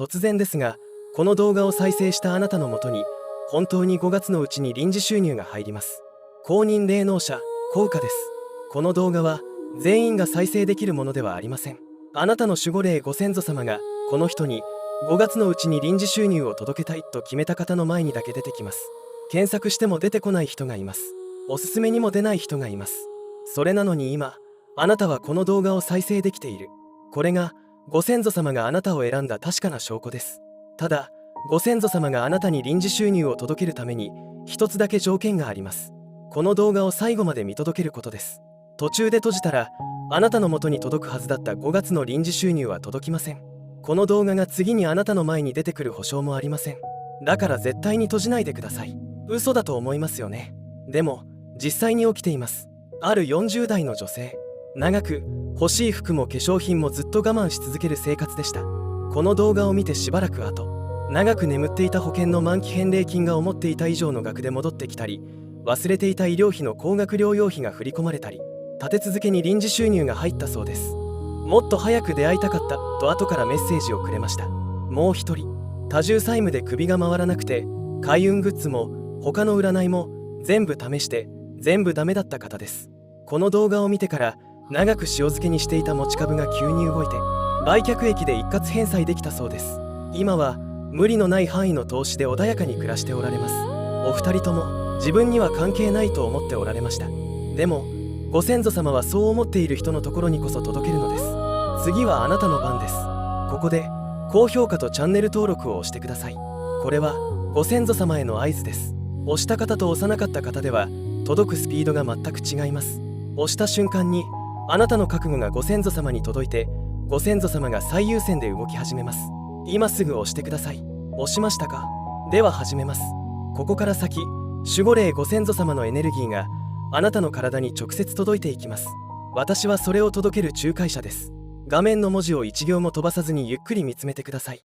突然ですが、この動画を再生したあなたのもとに本当に5月のうちに臨時収入が入ります。公認霊能者効果です。この動画は全員が再生できるものではありません。あなたの守護霊ご先祖様がこの人に5月のうちに臨時収入を届けたいと決めた方の前にだけ出てきます。検索しても出てこない人がいます。おすすめにも出ない人がいます。それなのに今あなたはこの動画を再生できている。これがご先祖様があなたを選んだ確かな証拠です。ただご先祖様があなたに臨時収入を届けるために一つだけ条件があります。この動画を最後まで見届けることです。途中で閉じたらあなたの元に届くはずだった5月の臨時収入は届きません。この動画が次にあなたの前に出てくる保証もありません。だから絶対に閉じないでください。嘘だと思いますよね。でも実際に起きています。ある40代の女性、長く欲しい服も化粧品もずっと我慢し続ける生活でした。この動画を見てしばらく後、長く眠っていた保険の満期返礼金が思っていた以上の額で戻ってきたり、忘れていた医療費の高額療養費が振り込まれたり、立て続けに臨時収入が入ったそうです。もっと早く出会いたかったと後からメッセージをくれました。もう一人、多重債務で首が回らなくて開運グッズも他の占いも全部試して全部ダメだった方です。この動画を見てから長く塩漬けにしていた持ち株が急に動いて売却益で一括返済できたそうです。今は無理のない範囲の投資で穏やかに暮らしておられます。お二人とも自分には関係ないと思っておられました。でもご先祖様はそう思っている人のところにこそ届けるのです。次はあなたの番です。ここで高評価とチャンネル登録を押してください。これはご先祖様への合図です。押した方と押さなかった方では届くスピードが全く違います。押した瞬間にあなたの覚悟がご先祖様に届いてご先祖様が最優先で動き始めます。今すぐ押してください。押しましたか？では始めます。ここから先、守護霊ご先祖様のエネルギーがあなたの体に直接届いていきます。私はそれを届ける仲介者です。画面の文字を一行も飛ばさずにゆっくり見つめてください。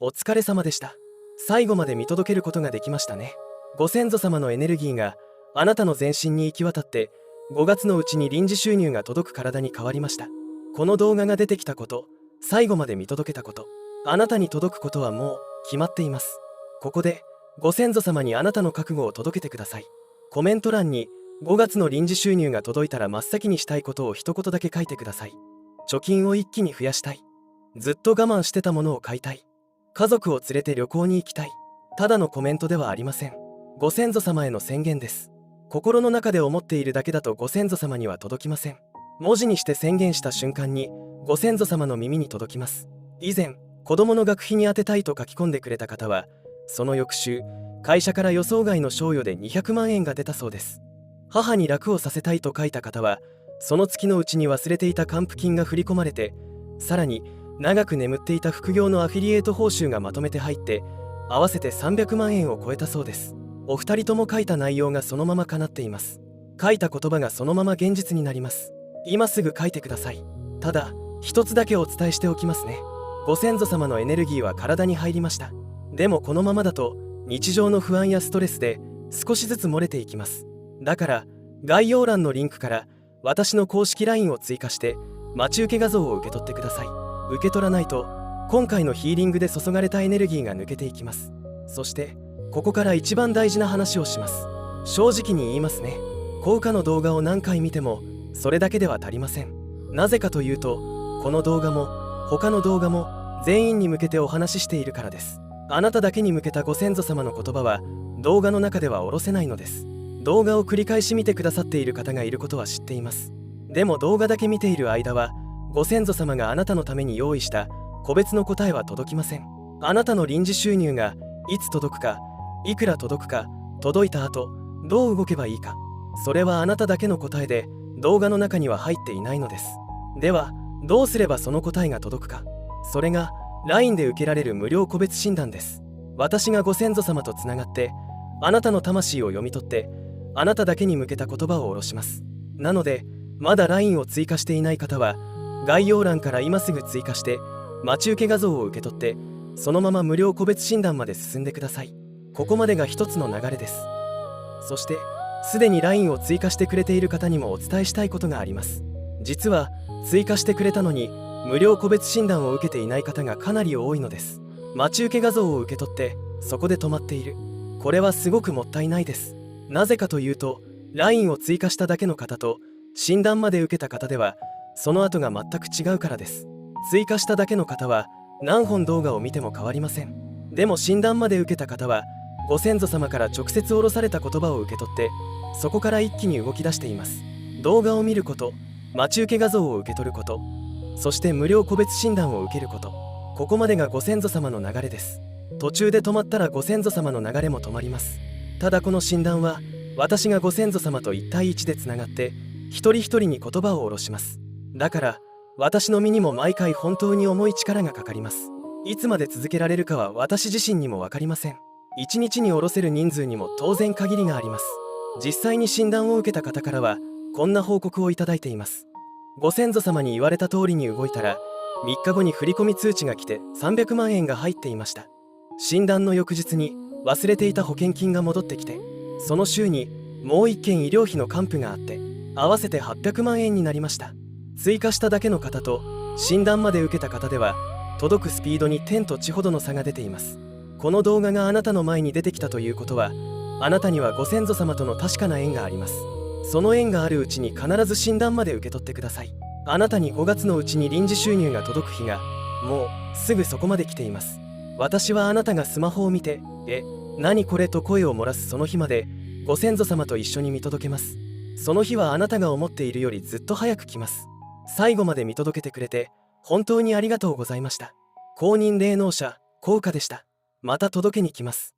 お疲れ様でした。最後まで見届けることができましたね。ご先祖様のエネルギーがあなたの全身に行き渡って5月のうちに臨時収入が届く体に変わりました。この動画が出てきたこと、最後まで見届けたこと、あなたに届くことはもう決まっています。ここでご先祖様にあなたの覚悟を届けてください。コメント欄に5月の臨時収入が届いたら真っ先にしたいことを一言だけ書いてください。貯金を一気に増やしたい。ずっと我慢してたものを買いたい。家族を連れて旅行に行きたい。ただのコメントではありません。ご先祖様への宣言です。心の中で思っているだけだとご先祖様には届きません。文字にして宣言した瞬間にご先祖様の耳に届きます。以前子供の学費に充てたいと書き込んでくれた方は、その翌週会社から予想外の賞与で200万円が出たそうです。母に楽をさせたいと書いた方は、その月のうちに忘れていた還付金が振り込まれて、さらに長く眠っていた副業のアフィリエイト報酬がまとめて入って、合わせて300万円を超えたそうです。お二人とも書いた内容がそのまま叶っています。書いた言葉がそのまま現実になります。今すぐ書いてください。ただ一つだけお伝えしておきますね。ご先祖様のエネルギーは体に入りました。でもこのままだと日常の不安やストレスで少しずつ漏れていきます。だから概要欄のリンクから私の公式 LINE を追加して待ち受け画像を受け取ってください。受け取らないと今回のヒーリングで注がれたエネルギーが抜けていきます。そしてここから一番大事な話をします。正直に言いますね。効果の動画を何回見てもそれだけでは足りません。なぜかというと、この動画も他の動画も全員に向けてお話ししているからです。あなただけに向けたご先祖様の言葉は動画の中では下ろせないのです。動画を繰り返し見てくださっている方がいることは知っています。でも動画だけ見ている間はご先祖様があなたのために用意した個別の答えは届きません。あなたの臨時収入がいつ届くか、いくら届くか、届いた後どう動けばいいか、それはあなただけの答えで動画の中には入っていないのです。ではどうすればその答えが届くか。それが LINE で受けられる無料個別診断です。私がご先祖様とつながってあなたの魂を読み取ってあなただけに向けた言葉を下ろします。なのでまだ LINE を追加していない方は概要欄から今すぐ追加して待ち受け画像を受け取ってそのまま無料個別診断まで進んでください。ここまでが一つの流れです。そしてすでに LINE を追加してくれている方にもお伝えしたいことがあります。実は追加してくれたのに無料個別診断を受けていない方がかなり多いのです。待ち受け画像を受け取ってそこで止まっている。これはすごくもったいないです。なぜかというと LINE を追加しただけの方と診断まで受けた方ではその後が全く違うからです。追加しただけの方は何本動画を見ても変わりません。でも診断まで受けた方はご先祖様から直接下ろされた言葉を受け取ってそこから一気に動き出しています。動画を見ること、待ち受け画像を受け取ること、そして無料個別診断を受けること、ここまでがご先祖様の流れです。途中で止まったらご先祖様の流れも止まります。ただこの診断は私がご先祖様と1対1でつながって一人一人に言葉を下ろします。だから私の身にも毎回本当に重い力がかかります。いつまで続けられるかは私自身にも分かりません。1日に下ろせる人数にも当然限りがあります。実際に診断を受けた方からはこんな報告をいただいています。ご先祖様に言われた通りに動いたら3日後に振込通知が来て300万円が入っていました。診断の翌日に忘れていた保険金が戻ってきて、その週にもう1件医療費の還付があって合わせて800万円になりました。追加しただけの方と診断まで受けた方では届くスピードに天と地ほどの差が出ています。この動画があなたの前に出てきたということはあなたにはご先祖様との確かな縁があります。その縁があるうちに必ず診断まで受け取ってください。あなたに5月のうちに臨時収入が届く日がもうすぐそこまで来ています。私はあなたがスマホを見て何これと声を漏らすその日までご先祖様と一緒に見届けます。その日はあなたが思っているよりずっと早く来ます。最後まで見届けてくれて本当にありがとうございました。公認霊能者効果でした。また届けに来ます。